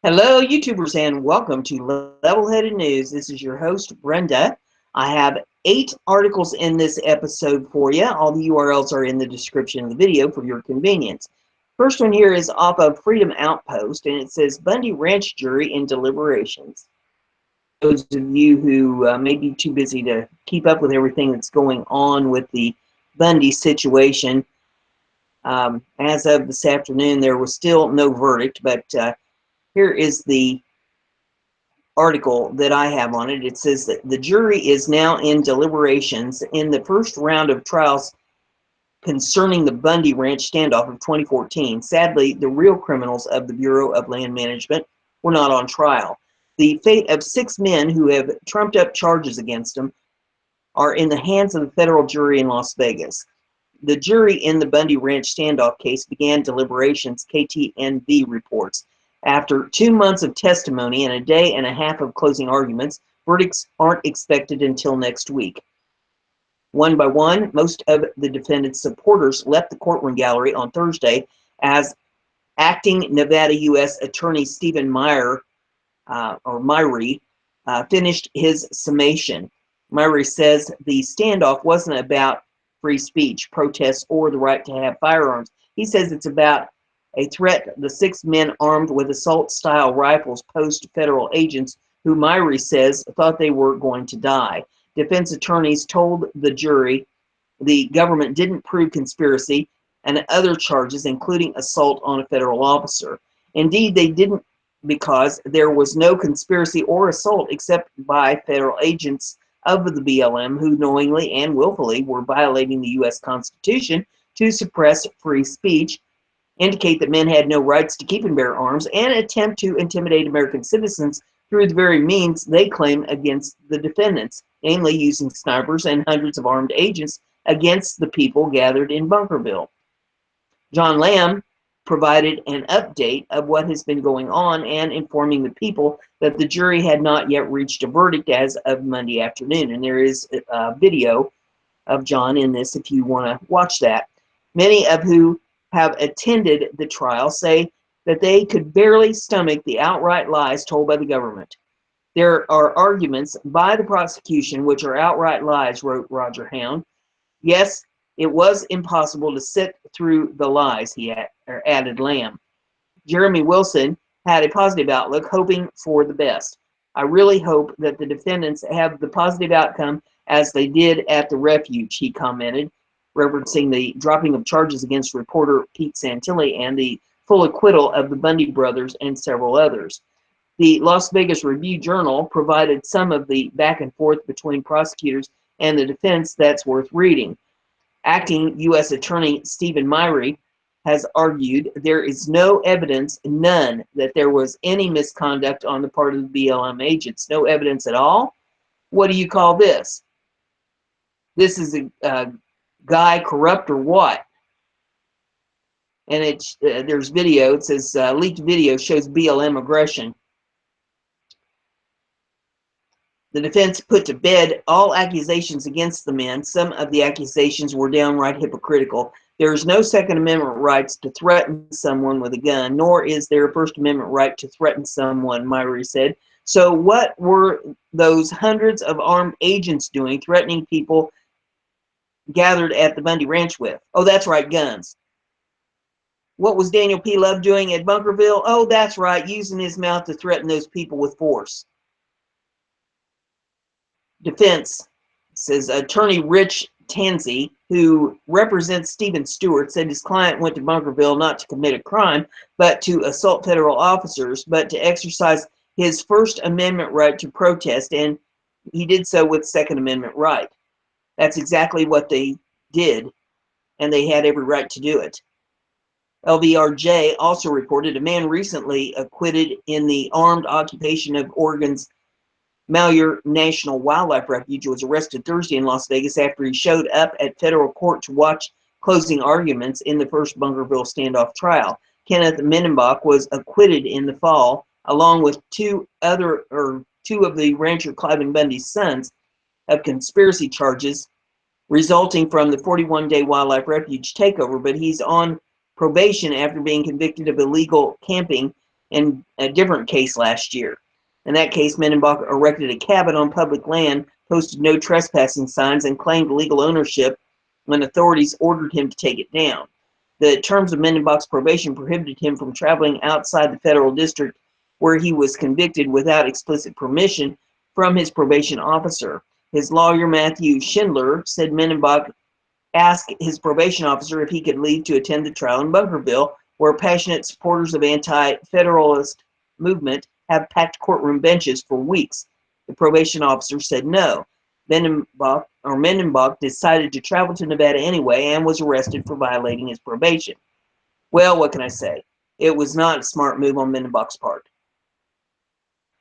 Hello, YouTubers, and welcome to Level-Headed News. This is your host, Brenda. I have 8 articles in this episode for you. All the URLs are in the description of the video for your convenience. First one here is off of Freedom Outpost, and it says Bundy Ranch jury in deliberations. Those of you who may be too busy to keep up with everything that's going on with the Bundy situation, as of this afternoon, there was still no verdict, but here is the article that I have on it. It says that the jury is now in deliberations in the first round of trials concerning the Bundy Ranch standoff of 2014. Sadly, the real criminals of the Bureau of Land Management were not on trial. The fate of 6 men who have trumped up charges against them are in the hands of the federal jury in Las Vegas. The jury in the Bundy Ranch standoff case began deliberations, KTNV reports. After 2 months of testimony and a day and a half of closing arguments, verdicts aren't expected until next week. One by one, most of the defendant's supporters left the courtroom gallery on Thursday as acting Nevada U.S. Attorney Stephen Myrie finished his summation. Myrie says the standoff wasn't about free speech, protests, or the right to have firearms. He says it's about a threat the 6 men armed with assault-style rifles posed to federal agents who Myrie says thought they were going to die. Defense attorneys told the jury the government didn't prove conspiracy and other charges, including assault on a federal officer. Indeed, they didn't, because there was no conspiracy or assault except by federal agents of the BLM who knowingly and willfully were violating the U.S. Constitution to suppress free speech, indicate that men had no rights to keep and bear arms, and attempt to intimidate American citizens through the very means they claim against the defendants, namely using snipers and hundreds of armed agents against the people gathered in Bunkerville. John Lamb provided an update of what has been going on and informing the people that the jury had not yet reached a verdict as of Monday afternoon. And there is a video of John in this if you want to watch that. Many of who have attended the trial say that they could barely stomach the outright lies told by the government. There are arguments by the prosecution which are outright lies, wrote Roger Hound. Yes, it was impossible to sit through the lies, he added Lamb. Jeremy Wilson had a positive outlook, hoping for the best. I really hope that the defendants have the positive outcome as they did at the refuge, he commented, referencing the dropping of charges against reporter Pete Santilli and the full acquittal of the Bundy brothers and several others. The Las Vegas Review-Journal provided some of the back and forth between prosecutors and the defense that's worth reading. Acting U.S. Attorney Stephen Myrie has argued there is no evidence, none, that there was any misconduct on the part of the BLM agents. No evidence at all? What do you call this? This is a guy corrupt or what? And it's there's video. It says leaked video shows BLM aggression. The defense put to bed all accusations against the men. Some of the accusations were downright hypocritical. There is no Second Amendment rights to threaten someone with a gun, nor is there a First Amendment right to threaten someone, Myrie said. So what were those hundreds of armed agents doing, threatening people gathered at the Bundy Ranch with? Oh, that's right, guns. What was Daniel P. Love doing at Bunkerville? Oh, that's right, using his mouth to threaten those people with force. Defense says attorney Rich Tansey, who represents Stephen Stewart, said his client went to Bunkerville not to commit a crime, but to assault federal officers, but to exercise his First Amendment right to protest, and he did so with Second Amendment right. That's exactly what they did, and they had every right to do it. LVRJ also reported a man recently acquitted in the armed occupation of Oregon's Malheur National Wildlife Refuge was arrested Thursday in Las Vegas after he showed up at federal court to watch closing arguments in the first Bunkerville standoff trial. Kenneth Mendenbach was acquitted in the fall, along with two of the rancher Cliven Bundy's sons, of conspiracy charges resulting from the 41-day wildlife refuge takeover, but he's on probation after being convicted of illegal camping in a different case last year. In that case, Mendenbach erected a cabin on public land, posted no trespassing signs, and claimed legal ownership when authorities ordered him to take it down. The terms of Mendenbach's probation prohibited him from traveling outside the federal district where he was convicted without explicit permission from his probation officer. His lawyer, Matthew Schindler, said Mendenbach asked his probation officer if he could leave to attend the trial in Bunkerville, where passionate supporters of anti-federalist movement have packed courtroom benches for weeks. The probation officer said no. Mendenbach decided to travel to Nevada anyway and was arrested for violating his probation. Well, what can I say? It was not a smart move on Mendenbach's part.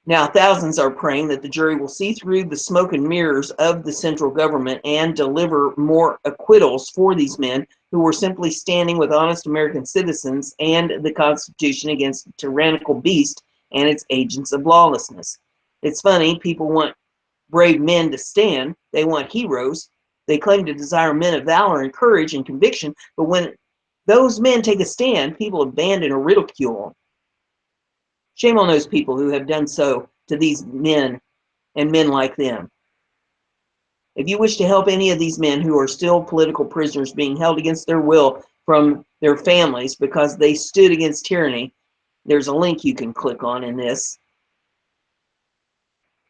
Now, thousands are praying that the jury will see through the smoke and mirrors of the central government and deliver more acquittals for these men who were simply standing with honest American citizens and the Constitution against a tyrannical beast and its agents of lawlessness. It's funny, people want brave men to stand. They want heroes. They claim to desire men of valor and courage and conviction, but when those men take a stand, people abandon or ridicule them. Shame on those people who have done so to these men and men like them. If you wish to help any of these men who are still political prisoners being held against their will from their families because they stood against tyranny, there's a link you can click on in this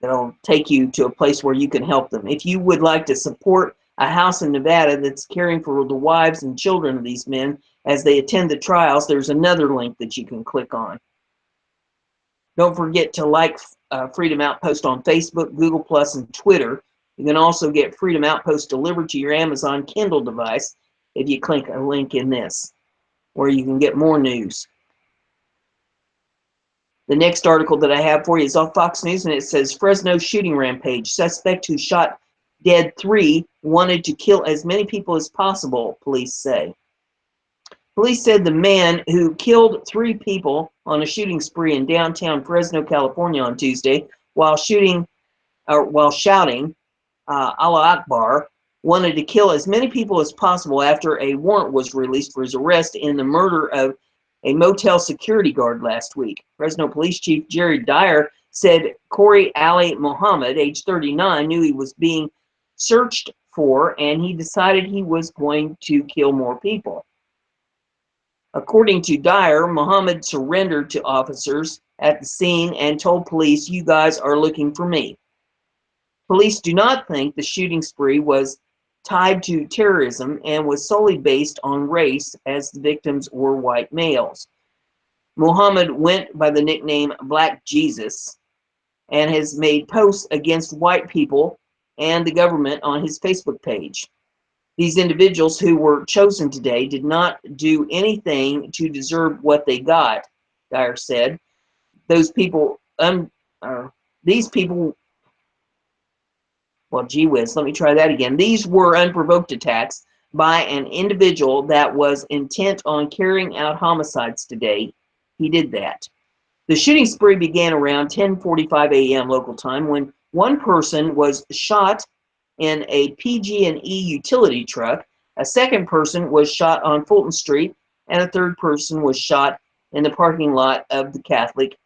that'll take you to a place where you can help them. If you would like to support a house in Nevada that's caring for the wives and children of these men as they attend the trials, there's another link that you can click on. Don't forget to like Freedom Outpost on Facebook, Google+, and Twitter. You can also get Freedom Outpost delivered to your Amazon Kindle device if you click a link in this, where you can get more news. The next article that I have for you is off Fox News, and it says, Fresno shooting rampage. Suspect who shot dead 3 wanted to kill as many people as possible, police say. Police said the man who killed 3 people on a shooting spree in downtown Fresno, California on Tuesday while shouting Allah Akbar wanted to kill as many people as possible after a warrant was released for his arrest in the murder of a motel security guard last week. Fresno Police Chief Jerry Dyer said Corey Ali Muhammad, age 39, knew he was being searched for and he decided he was going to kill more people. According to Dyer, Muhammad surrendered to officers at the scene and told police, "You guys are looking for me." Police do not think the shooting spree was tied to terrorism and was solely based on race, as the victims were white males. Muhammad went by the nickname Black Jesus and has made posts against white people and the government on his Facebook page. These individuals who were chosen today did not do anything to deserve what they got, Dyer said. These people, well, gee whiz, let me try that again. These were unprovoked attacks by an individual that was intent on carrying out homicides today. He did that. The shooting spree began around 10:45 a.m. local time when one person was shot in a PG&E utility truck, a second person was shot on Fulton Street, and a third person was shot in the parking lot of the Catholic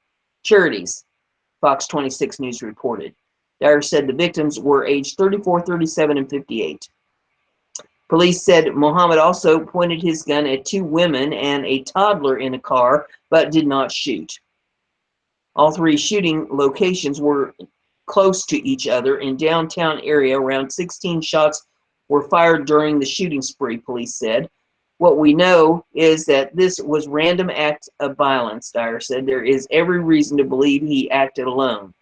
Charities, Fox 26 News reported. Dyer said the victims were aged 34, 37, and 58. Police said Muhammad also pointed his gun at 2 women and a toddler in a car, but did not shoot. All 3 shooting locations were close to each other in downtown area. Around 16 shots were fired during the shooting spree, police said. What we know is that this was random act of violence, Dyer said. There is every reason to believe he acted alone.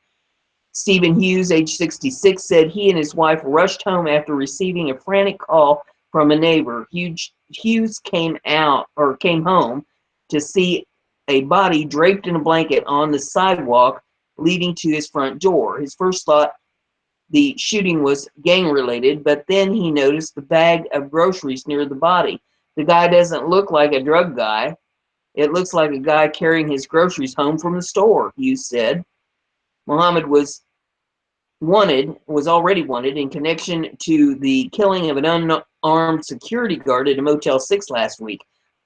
Stephen Hughes, age 66, said he and his wife rushed home after receiving a frantic call from a neighbor. Hughes came home to see a body draped in a blanket on the sidewalk leading to his front door. His first thought the shooting was gang-related, but then he noticed the bag of groceries near the body. The guy doesn't look like a drug guy. It looks like a guy carrying his groceries home from the store, Hughes said. Muhammad was already wanted in connection to the killing of an unarmed security guard at a Motel 6 last week.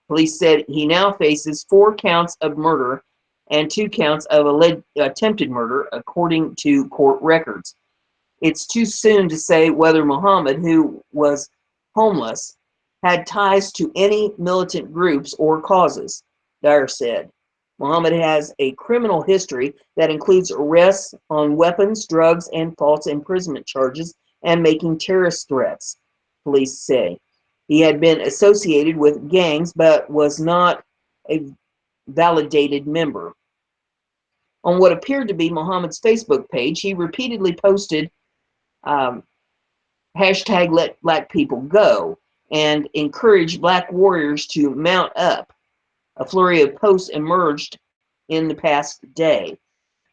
Police said he now faces 4 counts of murder and 2 counts of attempted murder, according to court records. It's too soon to say whether Muhammad, who was homeless, had ties to any militant groups or causes, Dyer said. Muhammad has a criminal history that includes arrests on weapons, drugs, and false imprisonment charges and making terrorist threats, police say. He had been associated with gangs but was not a validated member. On what appeared to be Muhammad's Facebook page, he repeatedly posted um, hashtag let black people go and encouraged black warriors to mount up. A flurry of posts emerged in the past day.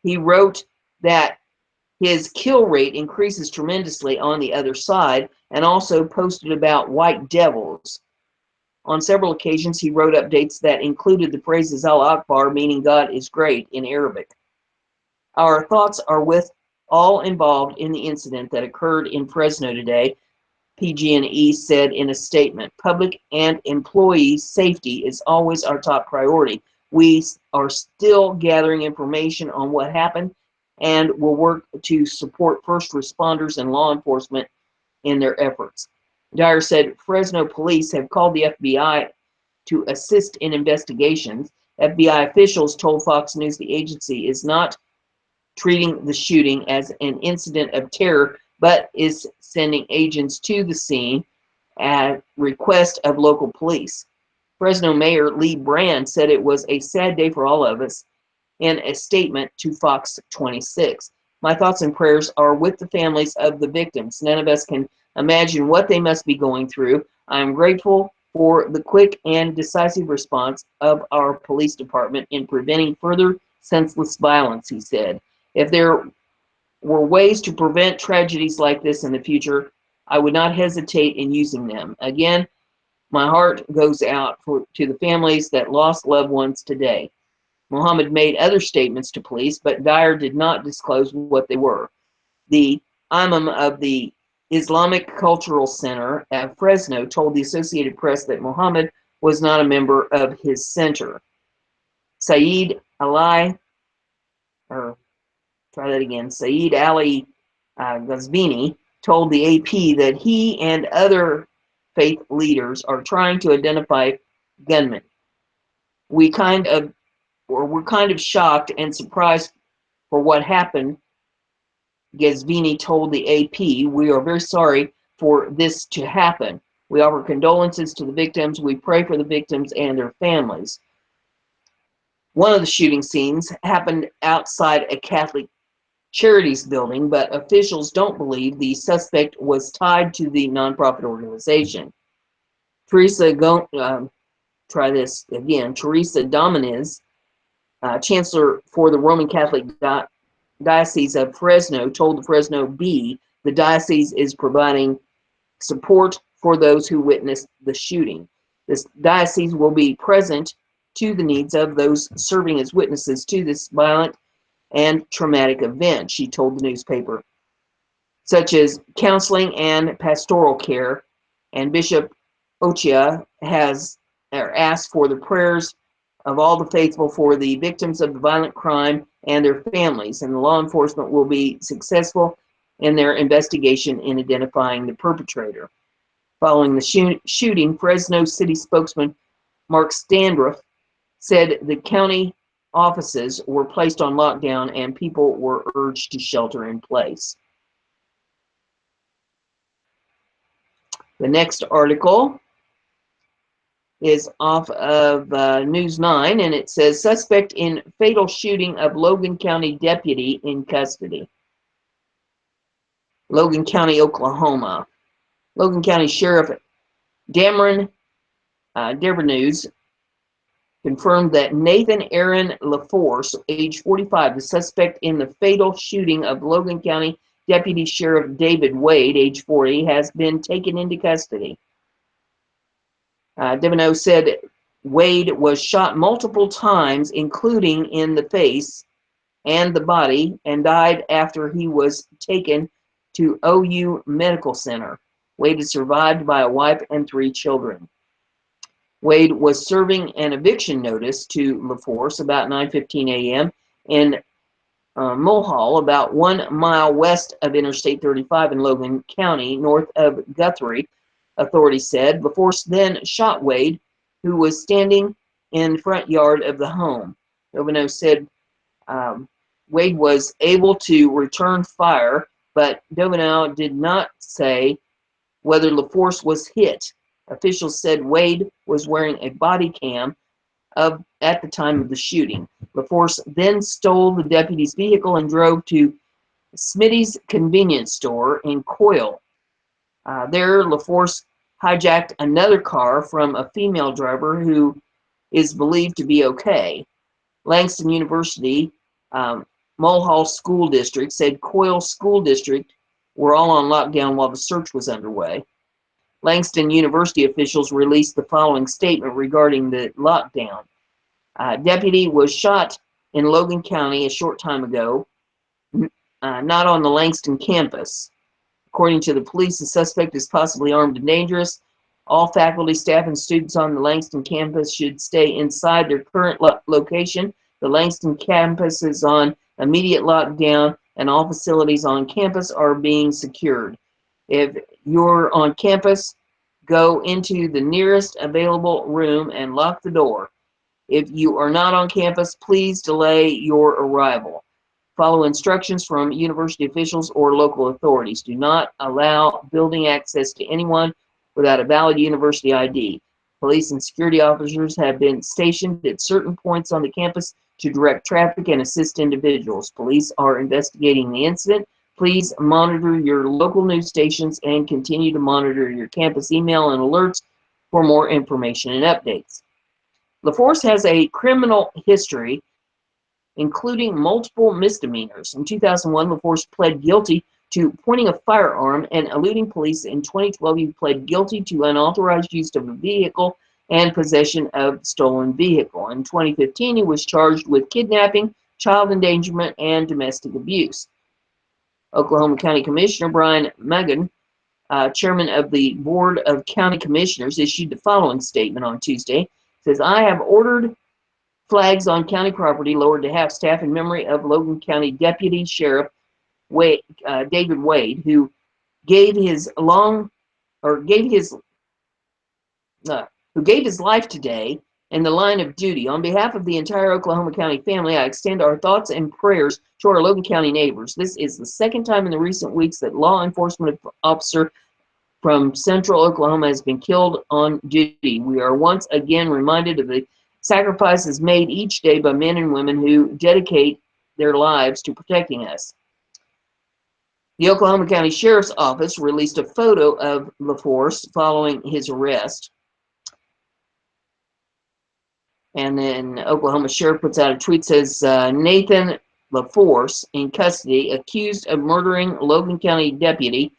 He wrote that his kill rate increases tremendously on the other side and also posted about white devils. On several occasions, he wrote updates that included the phrases Allah Akbar, meaning God is great in Arabic. Our thoughts are with all involved in the incident that occurred in Fresno today, PG&E said in a statement. Public and employee safety is always our top priority. We are still gathering information on what happened and will work to support first responders and law enforcement in their efforts. Dyer said Fresno police have called the FBI to assist in investigations. FBI officials told Fox News the agency is not treating the shooting as an incident of terror, but is sending agents to the scene at request of local police. Fresno Mayor Lee Brand said it was a sad day for all of us in a statement to Fox 26. My thoughts and prayers are with the families of the victims. None of us can imagine what they must be going through. I am grateful for the quick and decisive response of our police department in preventing further senseless violence, he said. If there were ways to prevent tragedies like this in the future, I would not hesitate in using them. Again, my heart goes out to the families that lost loved ones today. Muhammad made other statements to police, but Dyer did not disclose what they were. The imam of the Islamic Cultural Center at Fresno told the Associated Press that Muhammad was not a member of his center. Saeed Ali Ghazvini told the AP that he and other faith leaders are trying to identify gunmen. We're kind of shocked and surprised for what happened, Ghazvini told the AP. We are very sorry for this to happen. We offer condolences to the victims. We pray for the victims and their families. One of the shooting scenes happened outside a Catholic Charities building, but officials don't believe the suspect was tied to the nonprofit organization. Teresa Dominiz, Chancellor for the Roman Catholic Diocese of Fresno, told the Fresno Bee the diocese is providing support for those who witnessed the shooting. This diocese will be present to the needs of those serving as witnesses to this violent and traumatic event, she told the newspaper, such as counseling and pastoral care. And Bishop Ochia has asked for the prayers of all the faithful for the victims of the violent crime and their families, and the law enforcement will be successful in their investigation in identifying the perpetrator. Following the shooting, Fresno City spokesman Mark Standriff said the county offices were placed on lockdown and people were urged to shelter in place. The next article is off of News 9, and it says, suspect in fatal shooting of Logan County deputy in custody. Logan County, Oklahoma. Logan County Sheriff Dameron Devernews confirmed that Nathan Aaron LaForce, age 45, the suspect in the fatal shooting of Logan County Deputy Sheriff David Wade, age 40, has been taken into custody. Devernews said Wade was shot multiple times, including in the face and the body, and died after he was taken to OU Medical Center. Wade is survived by a wife and 3 children. Wade was serving an eviction notice to LaForce about 9:15 a.m. in Mulhall, about 1 mile west of Interstate 35 in Logan County, north of Guthrie, authorities said. LaForce then shot Wade, who was standing in the front yard of the home. Governor said Wade was able to return fire, but Dovenow did not say whether LaForce was hit. Officials said Wade was wearing a body cam at the time of the shooting. LaForce then stole the deputy's vehicle and drove to Smitty's convenience store in Coyle. There, LaForce hijacked another car from a female driver who is believed to be okay. Langston University, Mulhall School District said Coyle School District were all on lockdown while the search was underway. Langston University officials released the following statement regarding the lockdown. Deputy was shot in Logan County a short time ago, not on the Langston campus. According to the police, the suspect is possibly armed and dangerous. All faculty, staff, and students on the Langston campus should stay inside their current location. The Langston campus is on immediate lockdown, and all facilities on campus are being secured. If you're on campus, go into the nearest available room and lock the door. If you are not on campus, please delay your arrival. Follow instructions from university officials or local authorities. Do not allow building access to anyone without a valid university ID. Police and security officers have been stationed at certain points on the campus to direct traffic and assist individuals. Police are investigating the incident. Please monitor your local news stations and continue to monitor your campus email and alerts for more information and updates. LaForce has a criminal history, including multiple misdemeanors. In 2001, LaForce pled guilty to pointing a firearm and eluding police. In 2012, he pled guilty to unauthorized use of a vehicle and possession of stolen vehicle. In 2015, he was charged with kidnapping, child endangerment, and domestic abuse. Oklahoma County Commissioner Brian Muggin, chairman of the Board of County Commissioners, issued the following statement on Tuesday. It says, I have ordered flags on county property lowered to half-staff in memory of Logan County Deputy Sheriff David Wade, who gave his life today in the line of duty. On behalf of the entire Oklahoma County family, I extend our thoughts and prayers to our Logan County neighbors. This is the second time in the recent weeks that law enforcement officer from Central Oklahoma has been killed on duty. We are once again reminded of the sacrifices made each day by men and women who dedicate their lives to protecting us. The Oklahoma County Sheriff's Office released a photo of LaForce following his arrest. And then Oklahoma Sheriff puts out a tweet, says, Nathan LaForce in custody, accused of murdering Logan County deputy.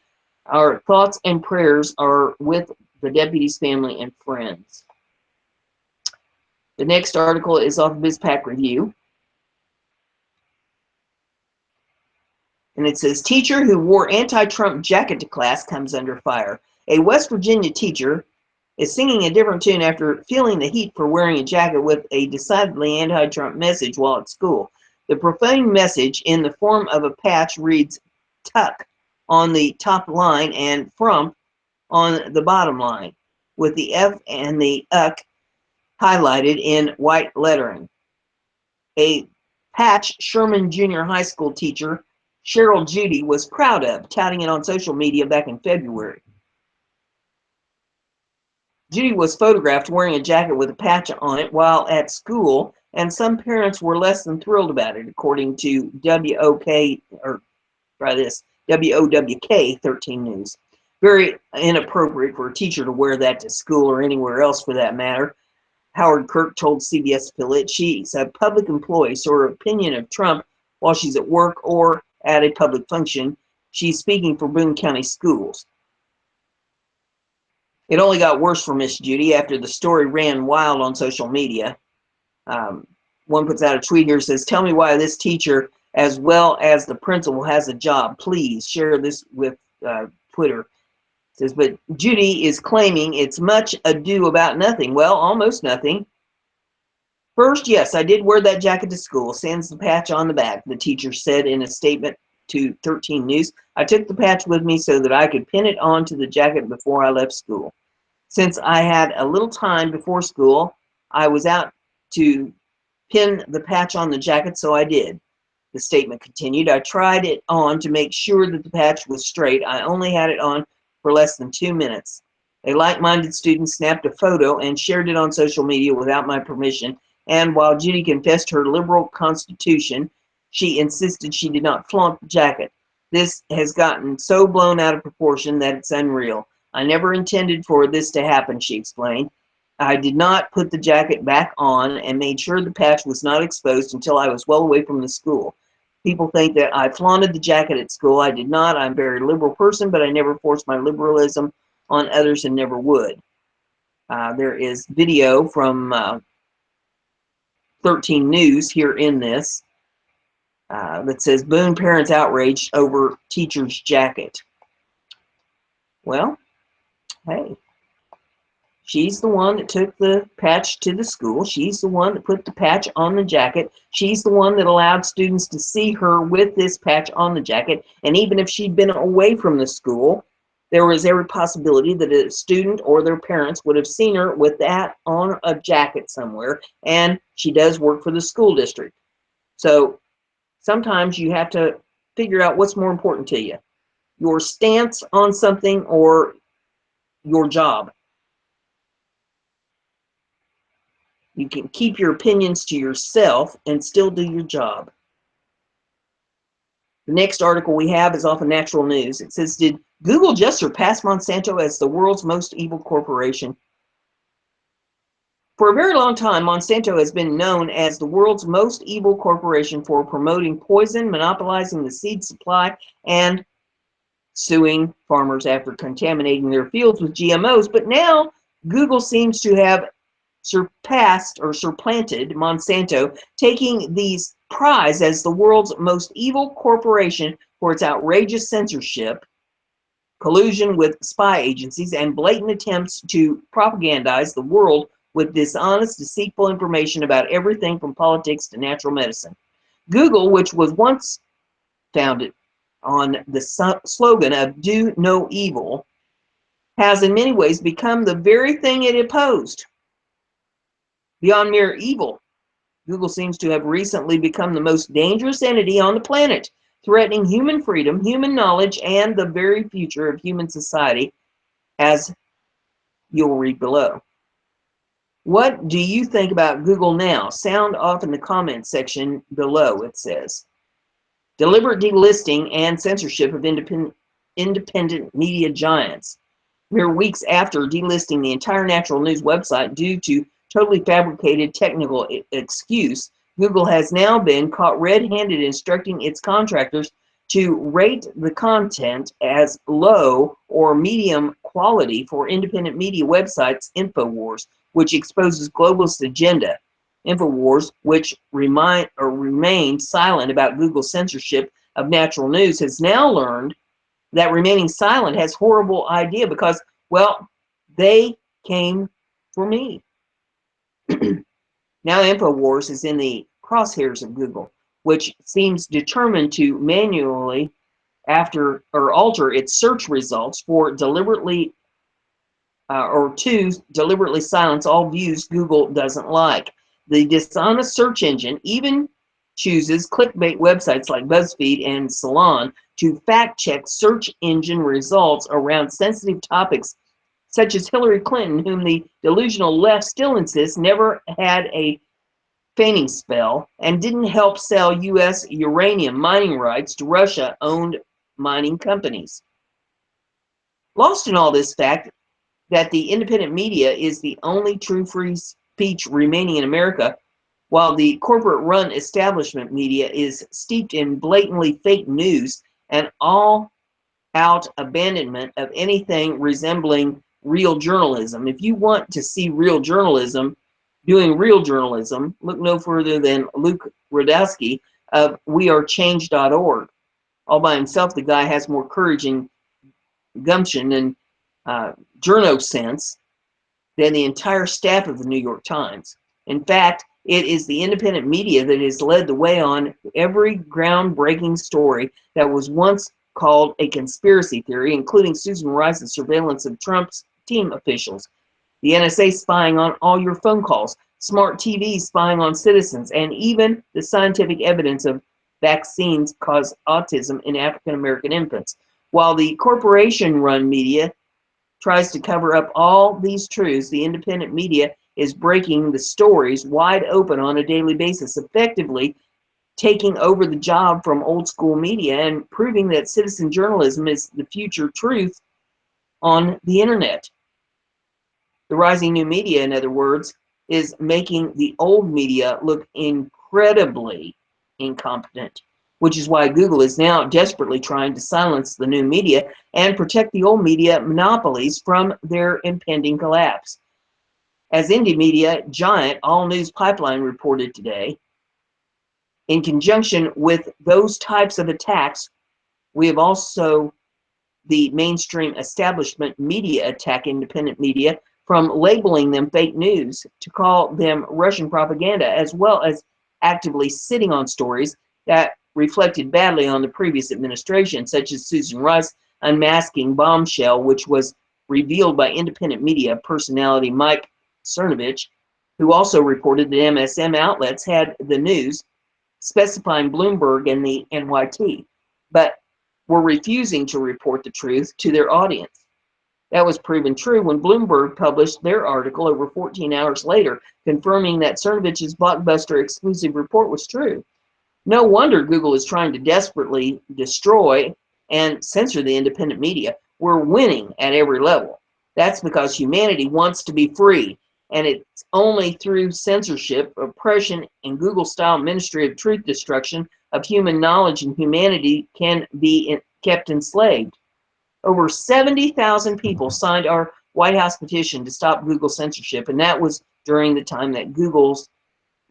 Our thoughts and prayers are with the deputy's family and friends. The next article is off BizPac Review. And it says, teacher who wore anti-Trump jacket to class comes under fire. A West Virginia teacher is singing a different tune after feeling the heat for wearing a jacket with a decidedly anti-Trump message while at school. The profane message in the form of a patch reads "tuck" on the top line and "frump" on the bottom line, with the F and the "uck" highlighted in white lettering. A Patch Sherman Junior High School teacher, Cheryl Judy, was proud of, touting it on social media back in February. Judy was photographed wearing a jacket with a patch on it while at school, and some parents were less than thrilled about it, according to WOWK 13 News. Very inappropriate for a teacher to wear that to school or anywhere else for that matter. Howard Kirk told CBS affiliate she's a public employee, so her opinion of Trump while she's at work or at a public function, she's speaking for Boone County schools. It only got worse for Miss Judy after the story ran wild on social media. One puts out a tweet here, says, tell me why this teacher as well as the principal has a job. Please share this with Twitter. It says, but Judy is claiming it's much ado about nothing. Well, almost nothing. First, yes, I did wear that jacket to school, sans the patch on the back, the teacher said in a statement to 13 News. I took the patch with me so that I could pin it onto the jacket before I left school. Since I had a little time before school, I was out to pin the patch on the jacket, so I did. The statement continued, I tried it on to make sure that the patch was straight. I only had it on for less than 2 minutes. A like-minded student snapped a photo and shared it on social media without my permission, and while Judy confessed her liberal constitution, she insisted she did not flaunt the jacket. This has gotten so blown out of proportion that it's unreal. I never intended for this to happen, she explained. I did not put the jacket back on and made sure the patch was not exposed until I was well away from the school. People think that I flaunted the jacket at school. I did not. I'm a very liberal person, but I never forced my liberalism on others and never would. There is video from 13 News here in this that says, Boone parents outraged over teacher's jacket. Well, hey, she's the one that took the patch to the school. She's the one that put the patch on the jacket. She's the one that allowed students to see her with this patch on the jacket. And even if she'd been away from the school, there was every possibility that a student or their parents would have seen her with that on a jacket somewhere. And she does work for the school district. So sometimes you have to figure out what's more important to you, your stance on something or your job. You can keep your opinions to yourself and still do your job. The next article we have is off of Natural News. It says, did Google just surpass Monsanto as the world's most evil corporation? For a very long time, Monsanto has been known as the world's most evil corporation for promoting poison, monopolizing the seed supply, and suing farmers after contaminating their fields with GMOs. But now Google seems to have surpassed or supplanted Monsanto, taking these prize as the world's most evil corporation for its outrageous censorship, collusion with spy agencies, and blatant attempts to propagandize the world with dishonest, deceitful information about everything from politics to natural medicine. Google, which was once founded on the slogan of do no evil, has in many ways become the very thing it opposed. Beyond mere evil, Google seems to have recently become the most dangerous entity on the planet, threatening human freedom, human knowledge, and the very future of human society, as you'll read below. What do you think about Google now? Sound off in the comments section below, it says. Deliberate delisting and censorship of independent media giants. Mere weeks after delisting the entire Natural News website due to totally fabricated technical excuse, Google has now been caught red-handed instructing its contractors to rate the content as low or medium quality for independent media websites InfoWars, which exposes globalist agenda. InfoWars, which remained silent about Google's censorship of Natural News, has now learned that remaining silent has horrible idea because, well, they came for me. Now InfoWars is in the crosshairs of Google, which seems determined to manually alter its search results for deliberately deliberately silence all views Google doesn't like. The dishonest search engine even chooses clickbait websites like BuzzFeed and Salon to fact-check search engine results around sensitive topics such as Hillary Clinton, whom the delusional left still insists never had a fainting spell and didn't help sell U.S. uranium mining rights to Russia-owned mining companies. Lost in all this fact that the independent media is the only true free speech remaining in America, while the corporate-run establishment media is steeped in blatantly fake news and all-out abandonment of anything resembling real journalism. If you want to see real journalism, doing real journalism, look no further than Luke Rudkowski of wearechange.org. All by himself, the guy has more courage and gumption than journo sense than the entire staff of the New York Times. In fact, it is the independent media that has led the way on every groundbreaking story that was once called a conspiracy theory, including Susan Rice's surveillance of Trump's team officials, the NSA spying on all your phone calls, smart TVs spying on citizens, and even the scientific evidence of vaccines cause autism in African American infants. While the corporation-run media tries to cover up all these truths, the independent media is breaking the stories wide open on a daily basis, effectively taking over the job from old school media and proving that citizen journalism is the future truth on the internet. The rising new media, in other words, is making the old media look incredibly incompetent, which is why Google is now desperately trying to silence the new media and protect the old media monopolies from their impending collapse. As indie media giant All News Pipeline reported today, in conjunction with those types of attacks, we have also the mainstream establishment media attack independent media, from labeling them fake news to call them Russian propaganda, as well as actively sitting on stories that reflected badly on the previous administration, such as Susan Rice unmasking bombshell, which was revealed by independent media personality Mike Cernovich, who also reported that MSM outlets had the news, specifying Bloomberg and the NYT, but were refusing to report the truth to their audience. That was proven true when Bloomberg published their article over 14 hours later, confirming that Cernovich's blockbuster exclusive report was true. No wonder Google is trying to desperately destroy and censor the independent media. We're winning at every level. That's because humanity wants to be free, and it's only through censorship, oppression, and Google-style ministry of truth destruction of human knowledge and humanity can be kept enslaved. Over 70,000 people signed our White House petition to stop Google censorship, and that was during the time that Google's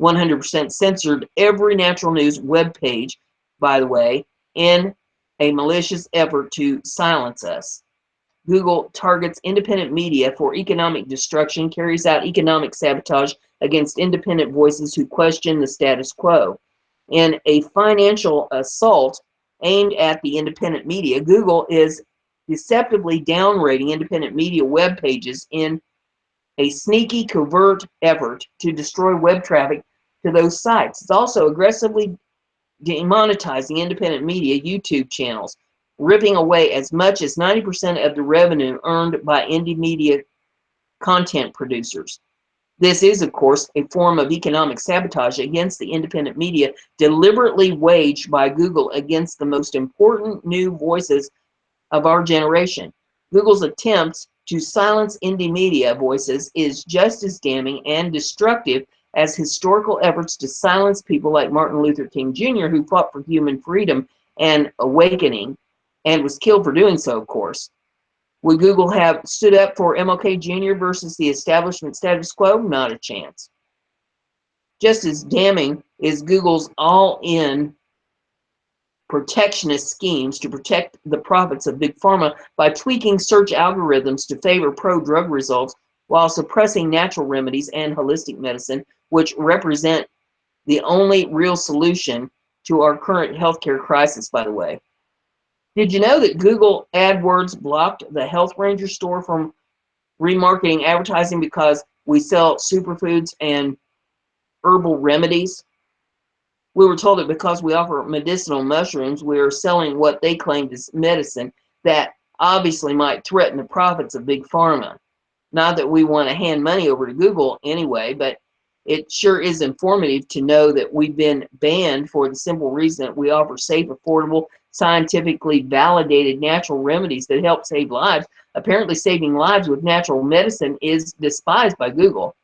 100% censored every natural news web page, by the way, in a malicious effort to silence us. Google targets independent media for economic destruction, carries out economic sabotage against independent voices who question the status quo. In a financial assault aimed at the independent media, Google is deceptively downrating independent media web pages in a sneaky, covert effort to destroy web traffic to those sites. It's also aggressively demonetizing independent media YouTube channels, ripping away as much as 90% of the revenue earned by indie media content producers. This is, of course, a form of economic sabotage against the independent media deliberately waged by Google against the most important new voices of our generation. Google's attempts to silence indie media voices is just as damning and destructive as historical efforts to silence people like Martin Luther King Jr., who fought for human freedom and awakening and was killed for doing so, of course. Would Google have stood up for MLK Jr. versus the establishment status quo? Not a chance. Just as damning is Google's all-in protectionist schemes to protect the profits of Big Pharma by tweaking search algorithms to favor pro-drug results while suppressing natural remedies and holistic medicine, which represent the only real solution to our current healthcare crisis, by the way. Did you know that Google AdWords blocked the Health Ranger store from remarketing advertising because we sell superfoods and herbal remedies? We were told that because we offer medicinal mushrooms, we are selling what they claimed is medicine that obviously might threaten the profits of Big Pharma. Not that we want to hand money over to Google anyway, but it sure is informative to know that we've been banned for the simple reason that we offer safe, affordable, scientifically validated natural remedies that help save lives. Apparently, saving lives with natural medicine is despised by Google.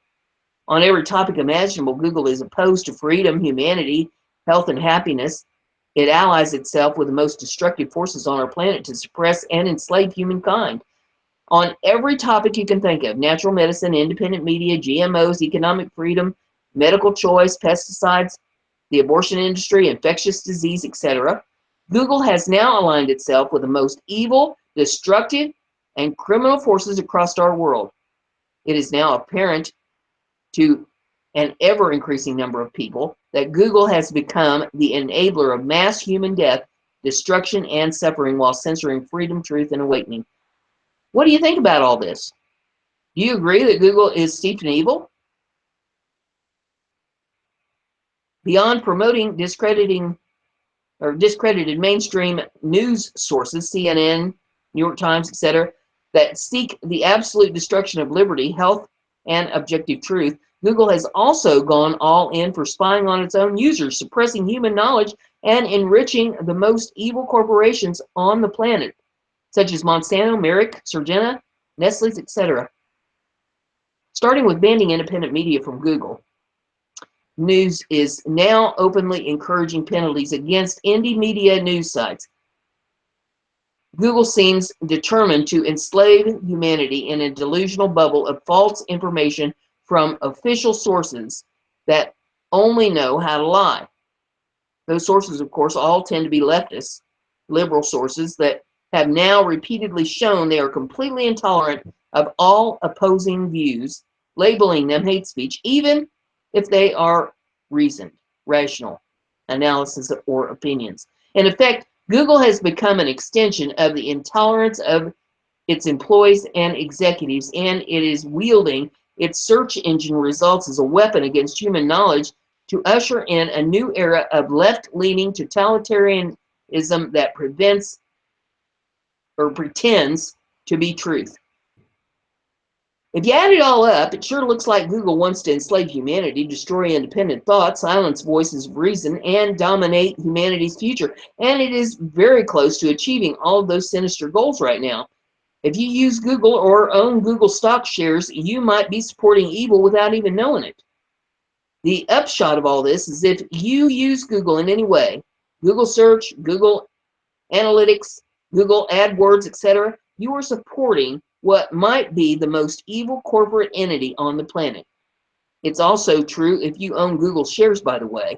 On every topic imaginable, Google is opposed to freedom, humanity, health, and happiness. It allies itself with the most destructive forces on our planet to suppress and enslave humankind. On every topic you can think of, natural medicine, independent media, GMOs, economic freedom, medical choice, pesticides, the abortion industry, infectious disease, etc., Google has now aligned itself with the most evil, destructive, and criminal forces across our world. It is now apparent to an ever-increasing number of people that Google has become the enabler of mass human death, destruction, and suffering while censoring freedom, truth, and awakening. What do you think about all this? Do you agree that Google is steeped in evil? Beyond promoting discredited mainstream news sources, CNN, New York Times, etc., that seek the absolute destruction of liberty, health, and objective truth, Google has also gone all in for spying on its own users, suppressing human knowledge, and enriching the most evil corporations on the planet, such as Monsanto, Merrick, Syngenta, Nestle, etc. Starting with banning independent media from Google, News is now openly encouraging penalties against indie media news sites. Google seems determined to enslave humanity in a delusional bubble of false information from official sources that only know how to lie. Those sources, of course, all tend to be leftist, liberal sources that have now repeatedly shown they are completely intolerant of all opposing views, labeling them hate speech, even if they are reasoned, rational analysis or opinions. In effect, Google has become an extension of the intolerance of its employees and executives, and it is wielding its search engine results as a weapon against human knowledge to usher in a new era of left-leaning totalitarianism that prevents or pretends to be truth. If you add it all up, it sure looks like Google wants to enslave humanity, destroy independent thought, silence voices of reason, and dominate humanity's future. And it is very close to achieving all of those sinister goals right now. If you use Google or own Google stock shares, you might be supporting evil without even knowing it. The upshot of all this is if you use Google in any way, Google search, Google Analytics, Google AdWords, etc., you are supporting what might be the most evil corporate entity on the planet. It's also true if you own Google shares, by the way,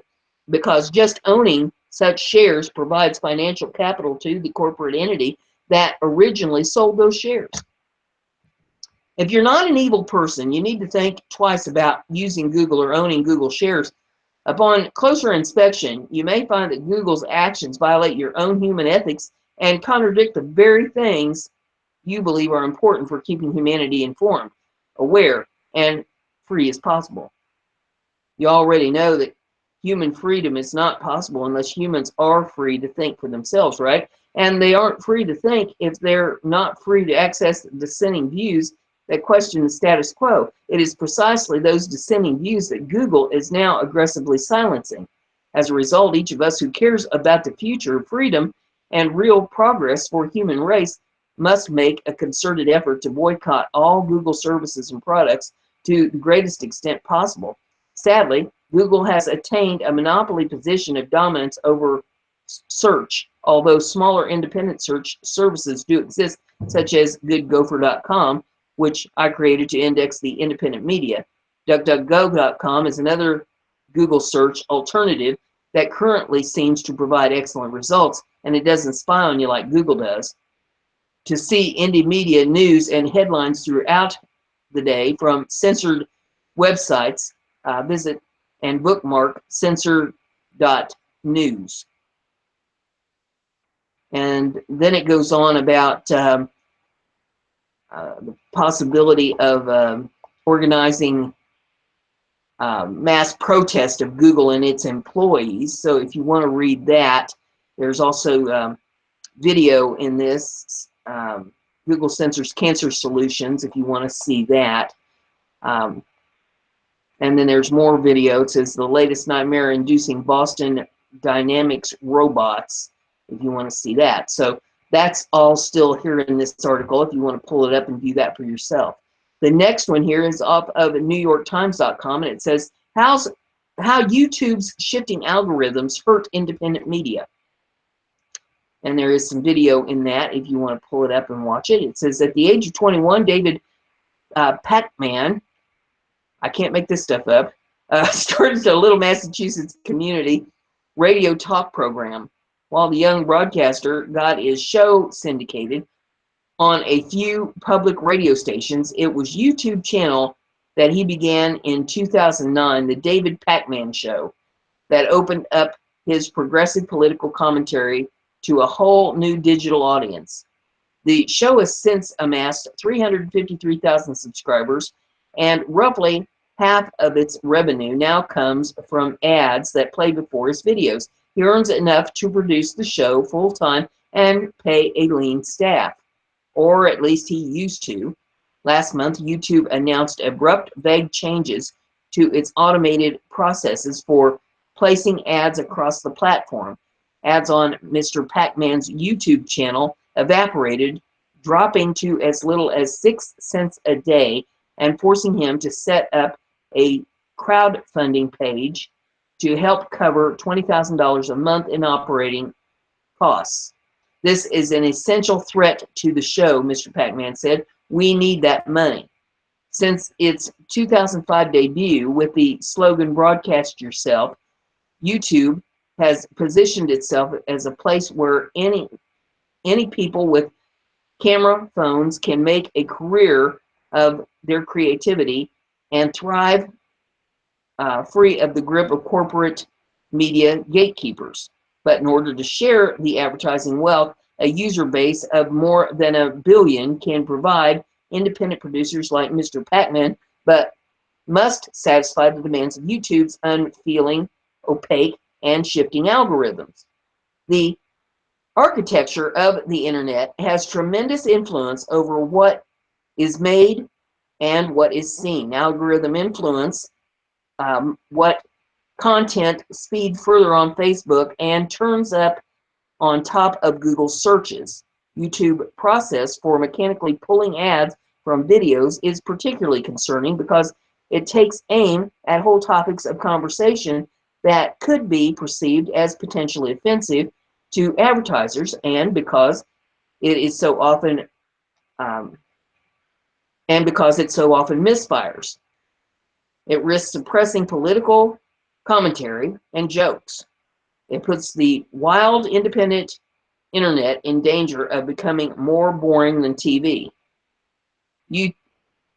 because just owning such shares provides financial capital to the corporate entity that originally sold those shares. If you're not an evil person, you need to think twice about using Google or owning Google shares. Upon closer inspection, you may find that Google's actions violate your own human ethics and contradict the very things you believe are important for keeping humanity informed, aware, and free as possible. You already know that human freedom is not possible unless humans are free to think for themselves, right? And they aren't free to think if they're not free to access dissenting views that question the status quo. It is precisely those dissenting views that Google is now aggressively silencing. As a result, each of us who cares about the future of freedom and real progress for human race must make a concerted effort to boycott all Google services and products to the greatest extent possible. Sadly, Google has attained a monopoly position of dominance over search, although smaller independent search services do exist, such as goodgopher.com, which I created to index the independent media. DuckDuckGo.com is another Google search alternative that currently seems to provide excellent results, and it doesn't spy on you like Google does. To see indie media news and headlines throughout the day from censored websites, visit and bookmark censor.news. And then it goes on about the possibility of organizing mass protest of Google and its employees. So if you want to read that, there's also video in this. Google censors cancer solutions if you want to see that. And then there's more video. It says the latest nightmare-inducing Boston Dynamics robots if you want to see that. So that's all still here in this article if you want to pull it up and view that for yourself. The next one here is off of NewYorkTimes.com, and it says how YouTube's shifting algorithms hurt independent media. And there is some video in that if you want to pull it up and watch it. It says at the age of 21, David Pacman, I can't make this stuff up, started a little Massachusetts community radio talk program. While the young broadcaster got his show syndicated on a few public radio stations. It was YouTube channel that he began in 2009, the David Pakman Show, that opened up his progressive political commentary to a whole new digital audience. The show has since amassed 353,000 subscribers, and roughly half of its revenue now comes from ads that play before his videos. He earns enough to produce the show full-time and pay a lean staff, or at least he used to. Last month, YouTube announced abrupt, vague changes to its automated processes for placing ads across the platform. Ads on Mr. Pakman's YouTube channel evaporated, dropping to as little as 6 cents a day and forcing him to set up a crowdfunding page to help cover $20,000 a month in operating costs. This is an essential threat to the show, Mr. Pakman said. We need that money. Since its 2005 debut with the slogan "Broadcast Yourself," YouTube has positioned itself as a place where any people with camera phones can make a career of their creativity and thrive free of the grip of corporate media gatekeepers. But in order to share the advertising wealth, a user base of more than 1 billion can provide independent producers like Mr. Pakman, but must satisfy the demands of YouTube's unfeeling, opaque, and shifting algorithms. The architecture of the internet has tremendous influence over what is made and what is seen. Algorithm influence what content speed further on Facebook and turns up on top of Google searches. YouTube process for mechanically pulling ads from videos is particularly concerning because it takes aim at whole topics of conversation that could be perceived as potentially offensive to advertisers, and because it so often misfires. It risks suppressing political commentary and jokes. It puts the wild, independent internet in danger of becoming more boring than TV.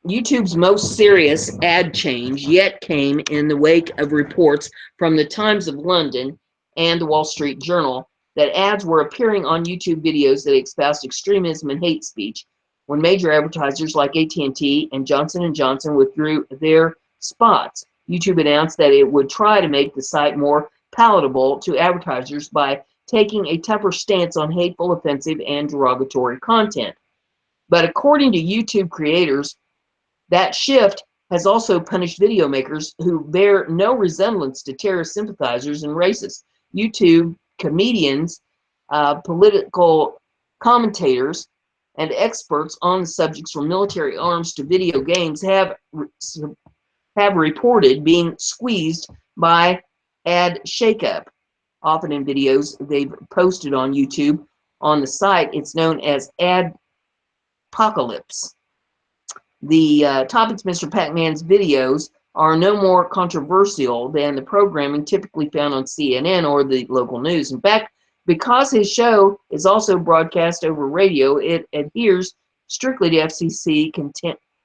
YouTube's most serious ad change yet came in the wake of reports from the Times of London and the Wall Street Journal that ads were appearing on YouTube videos that espoused extremism and hate speech. When major advertisers like AT&T and Johnson & Johnson withdrew their spots, YouTube announced that it would try to make the site more palatable to advertisers by taking a tougher stance on hateful, offensive, and derogatory content. But according to YouTube creators, that shift has also punished video makers who bear no resemblance to terrorist sympathizers and racists. YouTube comedians, political commentators, and experts on the subjects from military arms to video games have reported being squeezed by ad shakeup. Often in videos they've posted on YouTube. On the site, it's known as ad apocalypse. The topics Mr. Pakman's videos are no more controversial than the programming typically found on CNN or the local news. In fact, because his show is also broadcast over radio, it adheres strictly to FCC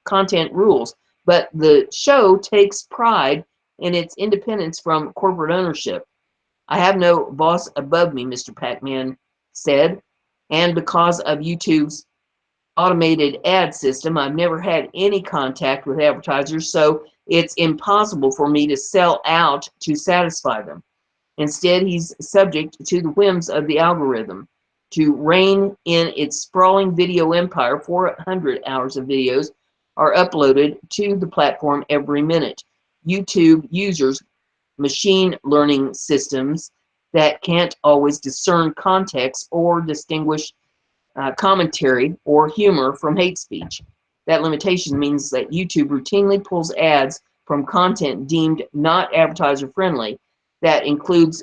content rules. But the show takes pride in its independence from corporate ownership. I have no boss above me, Mr. Pakman said, and because of YouTube's automated ad system, I've never had any contact with advertisers, so it's impossible for me to sell out to satisfy them. Instead, he's subject to the whims of the algorithm. To rein in its sprawling video empire, 400 hours of videos are uploaded to the platform every minute. YouTube users machine learning systems that can't always discern context or distinguish commentary or humor from hate speech. That limitation means that YouTube routinely pulls ads from content deemed not advertiser friendly. That includes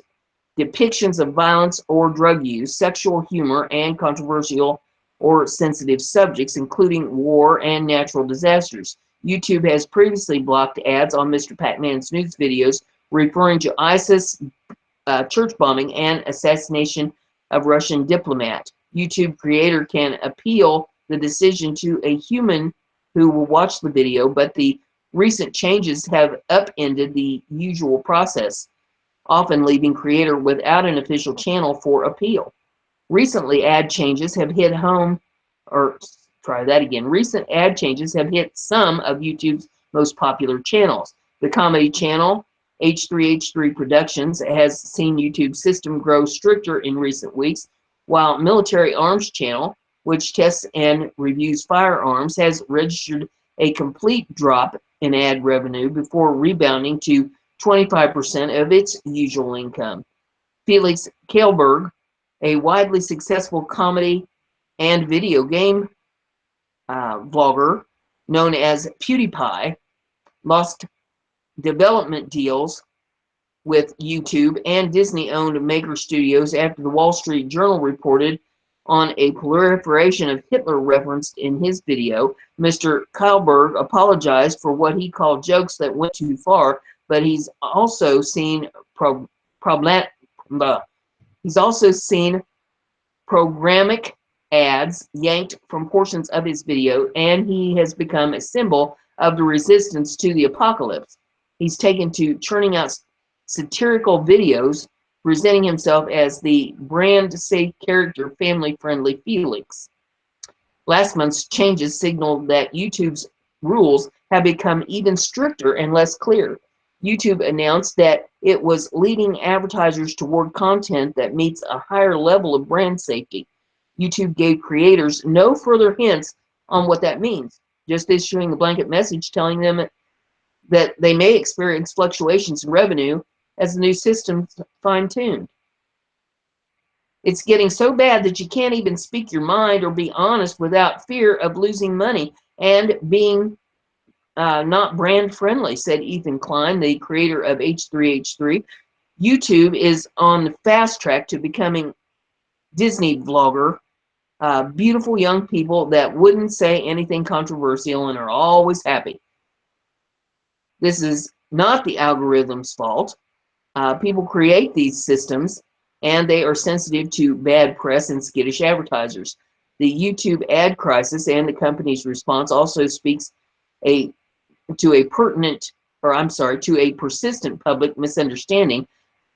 depictions of violence or drug use, sexual humor, and controversial or sensitive subjects, including war and natural disasters. YouTube has previously blocked ads on Mr. Pakman's news videos referring to ISIS, church bombing, and assassination of Russian diplomat. YouTube creator can appeal the decision to a human who will watch the video, but the recent changes have upended the usual process, often leaving creator without an official channel for appeal. Recently, ad changes have hit home, or try that again. Recent ad changes have hit some of YouTube's most popular channels. The comedy channel, H3H3 Productions, has seen YouTube's system grow stricter in recent weeks, while Military Arms Channel, which tests and reviews firearms, has registered a complete drop in ad revenue before rebounding to 25% of its usual income. Felix Kjellberg, a widely successful comedy and video game vlogger known as PewDiePie, lost development deals with YouTube and Disney-owned Maker Studios after the Wall Street Journal reported on a proliferation of Hitler referenced in his video. Mr. Kjellberg apologized for what he called jokes that went too far, but he's also seen programmatic ads yanked from portions of his video, and he has become a symbol of the resistance to the apocalypse. He's taken to churning out satirical videos, presenting himself as the brand-safe character, family-friendly Felix. Last month's changes signaled that YouTube's rules have become even stricter and less clear. YouTube announced that it was leading advertisers toward content that meets a higher level of brand safety. YouTube gave creators no further hints on what that means, just issuing the blanket message telling them that they may experience fluctuations in revenue as the new system's fine-tuned. It's getting so bad that you can't even speak your mind or be honest without fear of losing money and being not brand friendly, said Ethan Klein, the creator of H3H3. YouTube is on the fast track to becoming Disney vlogger. Beautiful young people that wouldn't say anything controversial and are always happy. This is not the algorithm's fault. People create these systems, and they are sensitive to bad press and skittish advertisers. The YouTube ad crisis and the company's response also speaks to a persistent public misunderstanding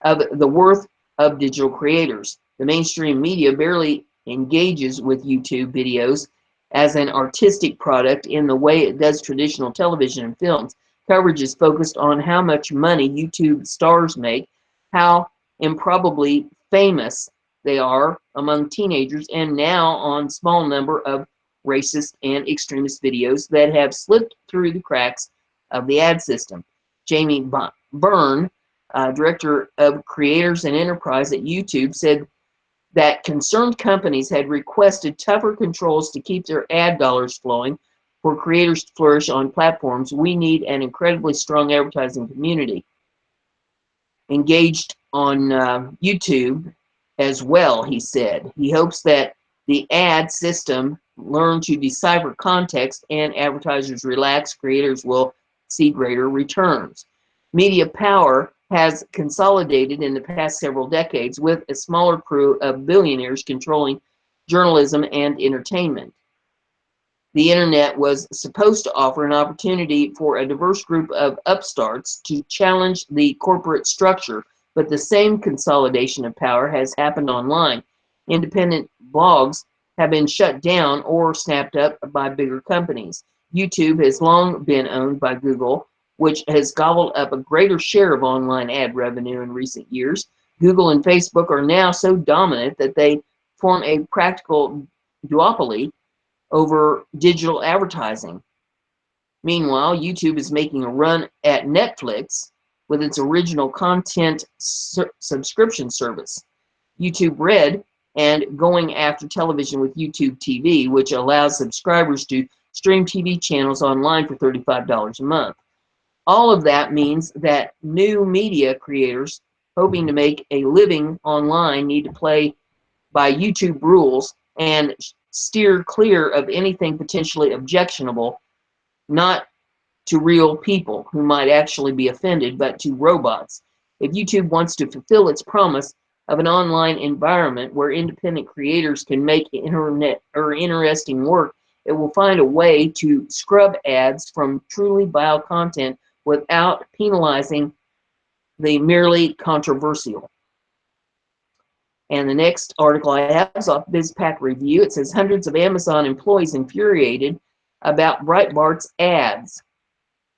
of the worth of digital creators. The mainstream media barely engages with YouTube videos as an artistic product in the way it does traditional television and films. Coverage is focused on how much money YouTube stars make, how improbably famous they are among teenagers, and now on small number of racist and extremist videos that have slipped through the cracks of the ad system. Jamie Byrne, director of creators and enterprise at YouTube, said that concerned companies had requested tougher controls to keep their ad dollars flowing. For creators to flourish on platforms, we need an incredibly strong advertising community engaged on YouTube as well, he said. He hopes that the ad system learn to decipher context and advertisers relax, creators will see greater returns. Media power has consolidated in the past several decades with a smaller crew of billionaires controlling journalism and entertainment. The internet was supposed to offer an opportunity for a diverse group of upstarts to challenge the corporate structure, but the same consolidation of power has happened online. Independent blogs have been shut down or snapped up by bigger companies. YouTube has long been owned by Google, which has gobbled up a greater share of online ad revenue in recent years. Google and Facebook are now so dominant that they form a practical duopoly over digital advertising. Meanwhile, YouTube is making a run at Netflix with its original content subscription service, YouTube Red, and going after television with YouTube TV, which allows subscribers to stream TV channels online for $35 a month. All of that means that new media creators hoping to make a living online need to play by YouTube rules and steer clear of anything potentially objectionable, not to real people who might actually be offended, but to robots. If YouTube wants to fulfill its promise of an online environment where independent creators can make internet or interesting work, it will find a way to scrub ads from truly vile content without penalizing the merely controversial. And the next article I have is off BizPack Review. It says hundreds of Amazon employees infuriated about Breitbart's ads.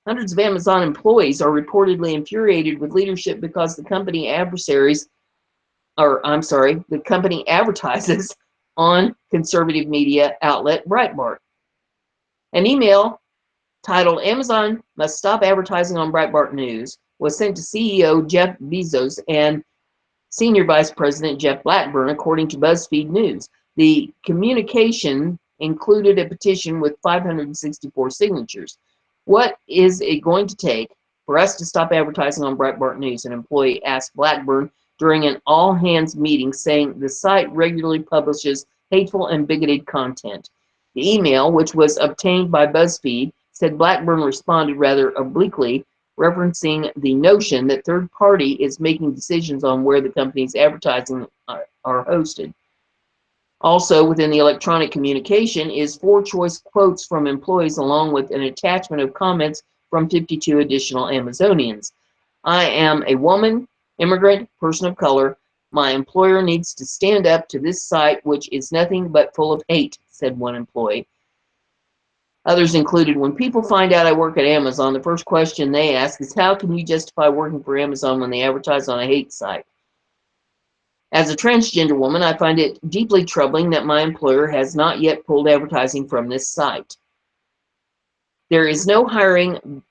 Hundreds of Amazon employees are reportedly infuriated with leadership because the company advertises on conservative media outlet Breitbart. An email titled "Amazon Must Stop Advertising on Breitbart News" was sent to CEO Jeff Bezos and Senior Vice President Jeff Blackburn, according to BuzzFeed News. The communication included a petition with 564 signatures. What is it going to take for us to stop advertising on Breitbart News? An employee asked Blackburn during an all-hands meeting, saying the site regularly publishes hateful and bigoted content. The email, which was obtained by BuzzFeed, said Blackburn responded rather obliquely, referencing the notion that third party is making decisions on where the company's advertising are hosted. Also, within the electronic communication is 4 choice quotes from employees along with an attachment of comments from 52 additional Amazonians. I am a woman, immigrant, person of color. My employer needs to stand up to this site, which is nothing but full of hate, said one employee. Others included, when people find out I work at Amazon, the first question they ask is, how can you justify working for Amazon when they advertise on a hate site? As a transgender woman, I find it deeply troubling that my employer has not yet pulled advertising from this site. There is no hiring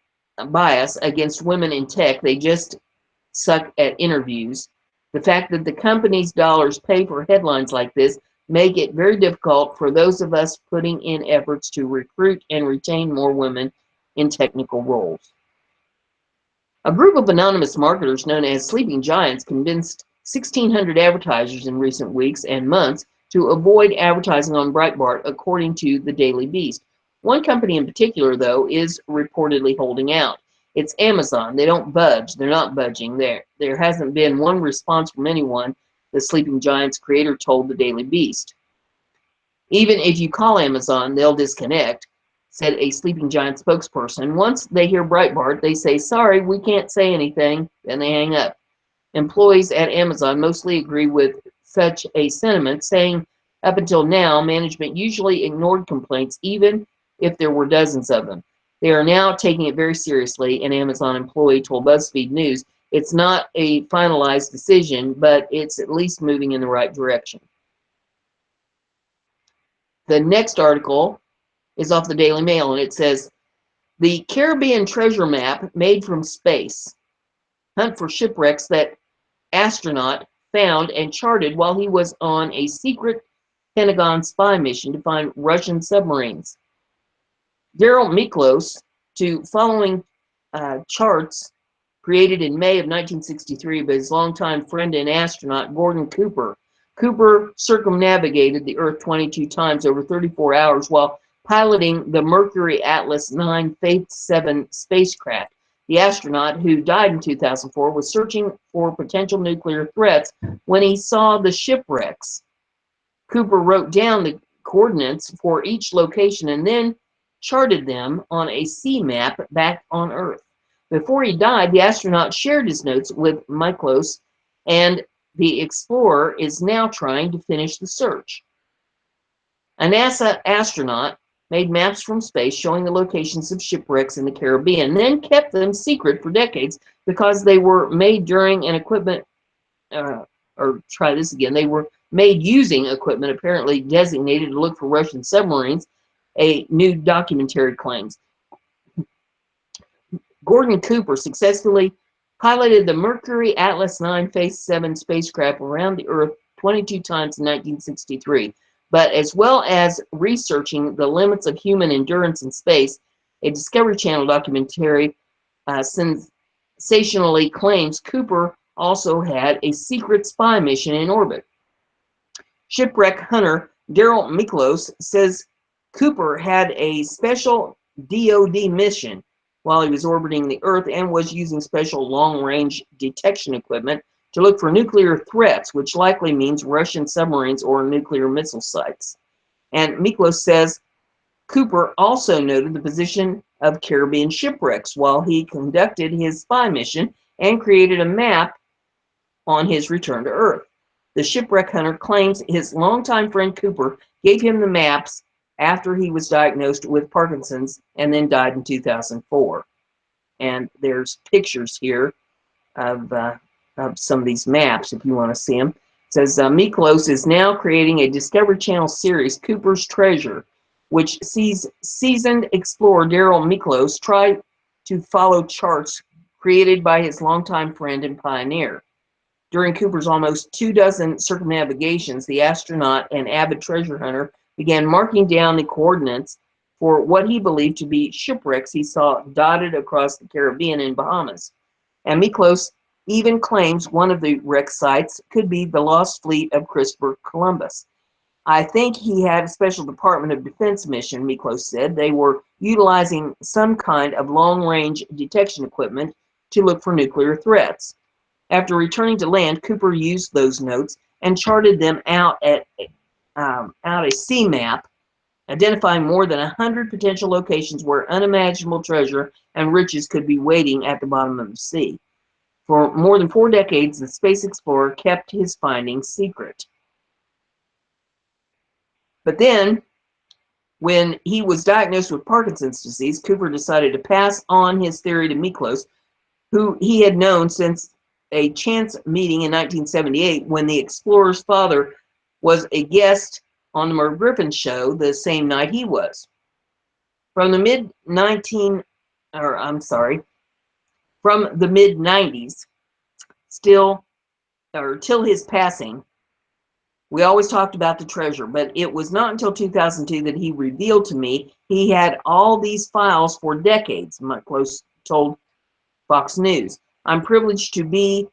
bias against women in tech. They just suck at interviews. The fact that the company's dollars pay for headlines like this make it very difficult for those of us putting in efforts to recruit and retain more women in technical roles. A group of anonymous marketers known as Sleeping Giants convinced 1,600 advertisers in recent weeks and months to avoid advertising on Breitbart, according to the Daily Beast. One company in particular, though, is reportedly holding out. It's Amazon. They don't budge. They're not budging. There hasn't been one response from anyone, the Sleeping Giants creator told the Daily Beast. Even if you call Amazon, they'll disconnect, said a Sleeping Giant spokesperson. Once they hear Breitbart, they say, sorry, we can't say anything, then they hang up. Employees at Amazon mostly agree with such a sentiment, saying up until now, management usually ignored complaints, even if there were dozens of them. They are now taking it very seriously, an Amazon employee told BuzzFeed News. It's not a finalized decision, but it's at least moving in the right direction. The next article is off the Daily Mail, and it says, the Caribbean treasure map made from space. Hunt for shipwrecks that astronaut found and charted while he was on a secret Pentagon spy mission to find Russian submarines. Daryl Miklos, to following charts created in May of 1963 by his longtime friend and astronaut Gordon Cooper. Cooper circumnavigated the Earth 22 times over 34 hours while piloting the Mercury Atlas 9 Faith 7 spacecraft. The astronaut, who died in 2004, was searching for potential nuclear threats when he saw the shipwrecks. Cooper wrote down the coordinates for each location and then charted them on a sea map back on Earth. Before he died, the astronaut shared his notes with Miklos, and the explorer is now trying to finish the search. A NASA astronaut made maps from space showing the locations of shipwrecks in the Caribbean, then kept them secret for decades because they were made during an equipment, they were made using equipment apparently designated to look for Russian submarines, a new documentary claims. Gordon Cooper successfully piloted the Mercury Atlas 9 Faith 7 spacecraft around the Earth 22 times in 1963. But as well as researching the limits of human endurance in space, a Discovery Channel documentary sensationally claims Cooper also had a secret spy mission in orbit. Shipwreck hunter Daryl Miklos says Cooper had a special DoD mission while he was orbiting the Earth and was using special long-range detection equipment to look for nuclear threats, which likely means Russian submarines or nuclear missile sites. And Miklos says Cooper also noted the position of Caribbean shipwrecks while he conducted his spy mission and created a map on his return to Earth. The shipwreck hunter claims his longtime friend Cooper gave him the maps after he was diagnosed with Parkinson's and then died in 2004. And there's pictures here of some of these maps if you want to see them. It says Miklos is now creating a Discovery Channel series, Cooper's Treasure, which sees seasoned explorer Daryl Miklos try to follow charts created by his longtime friend and pioneer. During Cooper's almost 24 circumnavigations, the astronaut and avid treasure hunter began marking down the coordinates for what he believed to be shipwrecks he saw dotted across the Caribbean and Bahamas. And Miklos even claims one of the wreck sites could be the lost fleet of Christopher Columbus. I think he had a special Department of Defense mission, Miklos said. They were utilizing some kind of long-range detection equipment to look for nuclear threats. After returning to land, Cooper used those notes and charted them out a sea map, identifying more than 100 potential locations where unimaginable treasure and riches could be waiting at the bottom of the sea. For more than 4 decades, the space explorer kept his findings secret. But then, when he was diagnosed with Parkinson's disease, Cooper decided to pass on his theory to Miklos, who he had known since a chance meeting in 1978 when the explorer's father was a guest on the Merv Griffin show the same night he was. From the mid-90s, till his passing, we always talked about the treasure, but it was not until 2002 that he revealed to me he had all these files for decades, Miklos told Fox News. I'm privileged to be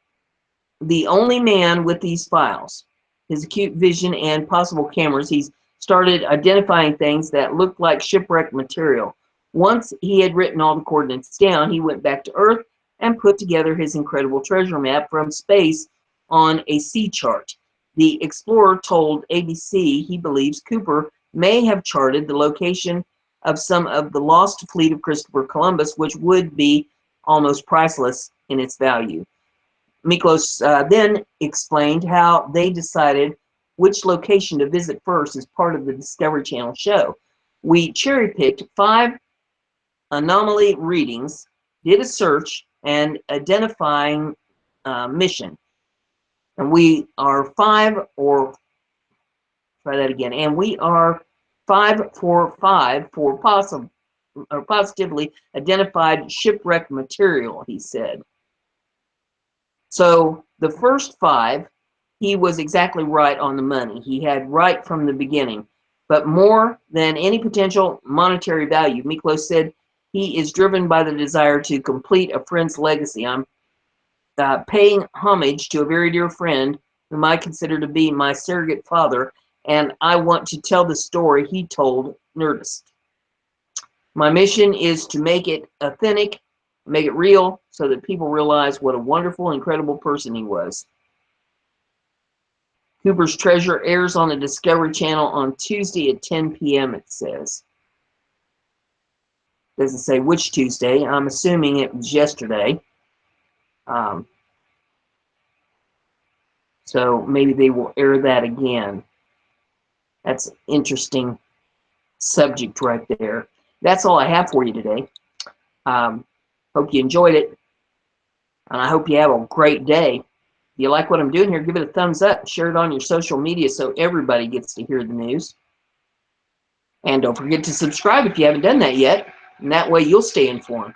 the only man with these files. His acute vision and possible cameras, he's started identifying things that looked like shipwreck material. Once he had written all the coordinates down, he went back to Earth and put together his incredible treasure map from space on a sea chart. The explorer told ABC he believes Cooper may have charted the location of some of the lost fleet of Christopher Columbus, which would be almost priceless in its value. Miklos then explained how they decided which location to visit first as part of the Discovery Channel show. We cherry-picked 5 anomaly readings, did a search, and identifying mission. And we are 5 for 5 for positively identified shipwreck material, he said. So the first 5, he was exactly right on the money. He had right from the beginning. But more than any potential monetary value, Miklos said he is driven by the desire to complete a friend's legacy. I'm paying homage to a very dear friend whom I consider to be my surrogate father, and I want to tell the story he told Nerdist. My mission is to make it authentic, make it real, so that people realize what a wonderful, incredible person he was. Cooper's Treasure airs on the Discovery Channel on Tuesday at 10 p.m., it says. Doesn't say which Tuesday. I'm assuming it was yesterday. So maybe they will air that again. That's an interesting subject right there. That's all I have for you today. Hope you enjoyed it. And I hope you have a great day. If you like what I'm doing here, give it a thumbs up. Share it on your social media so everybody gets to hear the news. And don't forget to subscribe if you haven't done that yet. And that way you'll stay informed.